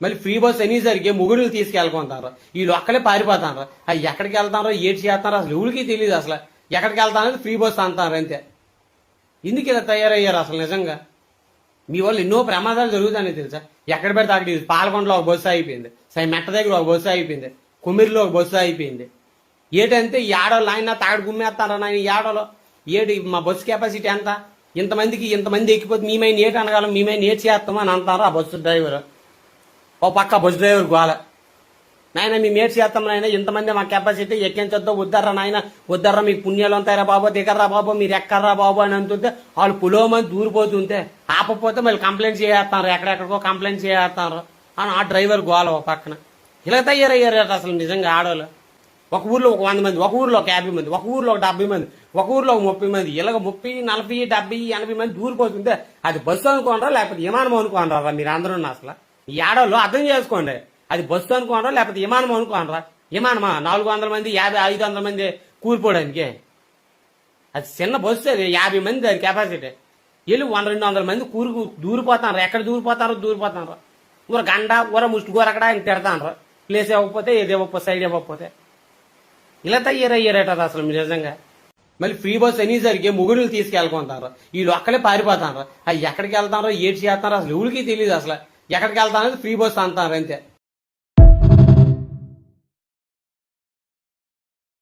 మళ్ళీ free bus అనేసరికి ముగ్గురు తీసుకెళ్ళుకుంటారు. వీళ్ళు ఒక్కలే పారిపోతారు. అవి ఎక్కడికి వెళ్తారో ఏటి చేస్తారో అసలు ఎవరికి తెలియదు. అసలు ఎక్కడికి వెళ్తారో ఫ్రీ బస్ అంటారు అంతే. ఎందుకు ఇలా తయారయ్యారు అసలు నిజంగా? మీ వాళ్ళు ఎన్నో ప్రమాదాలు జరుగుతాయని తెలుసా? ఎక్కడ పెడితే అక్కడ పాలకొండలో ఒక బస్సు అయిపోయింది, మెట్ట దగ్గర ఒక బస్సు అయిపోయింది, కుమ్మిరిలో ఒక బస్సు అయిపోయింది. ఏటంటే ఈ ఆడవాళ్ళు ఆయన తాగడు గుమ్మేస్తారా నాయన? ఈ ఆడవాళ్ళు ఏటి మా బస్సు కెపాసిటీ ఎంత? ఇంతమంది ఎక్కిపోతే మేమైన ఏటి అనగలం, మేమైన ఏటి చేస్తామని అంటారు ఆ బస్సు డ్రైవర్. ఓ పక్క బస్సు డ్రైవర్ గోల, నాయన మేము ఏటి చేస్తాం నాయన, ఇంతమంది మా కెపాసిటీ ఎక్కించొద్దు, వద్దర్రా నాయన, వద్దర్రా మీకు పుణ్యాలు ఉంటారా బాబు, దిగర్రా బాబు, మీరు ఎక్కర్రా బాబు అని అంటుంటే వాళ్ళు పులోమని దూరిపోతుంటే ఆపపోతే మళ్ళీ కంప్లైంట్ చేస్తారు, ఎక్కడెక్కడికో కంప్లైంట్ చేస్తారు అని ఆ డ్రైవర్ గోల ఒక పక్కన. ఇలా తయారయ్యారు అసలు నిజంగా ఆడవాళ్ళు. ఒక ఊర్లో ఒక 100 మంది, ఒక ఊర్లో ఒక 50 మంది, ఒక ఊర్లో ఒక 70 మంది, ఒక ఊర్లో ఒక 30 మంది, ఇలాగ 30, 40, 70, 80 మంది దూరిపోతుంటే అది బస్సు అనుకోనరా లేకపోతే విమానం అనుకోనరా మీరు అందరూ? అసలు ఈ ఆడవాళ్ళు అర్థం చేసుకోండి, అది బస్సు అనుకోనరా లేకపోతే విమానం అనుకోనరా? విమానమా 400 మంది, 50, 500 మంది కూలిపోవడానికి? అది చిన్న బస్సు, అది 50 మంది దాని కెపాసిటీ. వెళ్ళి 100-200 మంది దూరిపోతారు. ఎక్కడ దూరిపోతారు. ఊర గండ ఊర ముష్టి కూర అక్కడ ఆయన తిడతాను, ప్లేస్ ఇవ్వకపోతే ఏది ఇవ్వకపోతే సైడ్ ఇవ్వకపోతే. ఇలా తయారయ్యారట అసలు నిజంగా. మళ్ళీ ఫ్రీ బస్ అనేసరికి ముగ్గురు తీసుకెళ్ళుకుంటారు. వీళ్ళు ఒక్కలే పారిపోతారు. అవి ఎక్కడికి వెళ్తారో ఏటి చేస్తారో అసలు ఎవరికి తెలియదు. అసలు ఎక్కడికి వెళ్తారో ఫ్రీ బస్ అంటారు అంతే.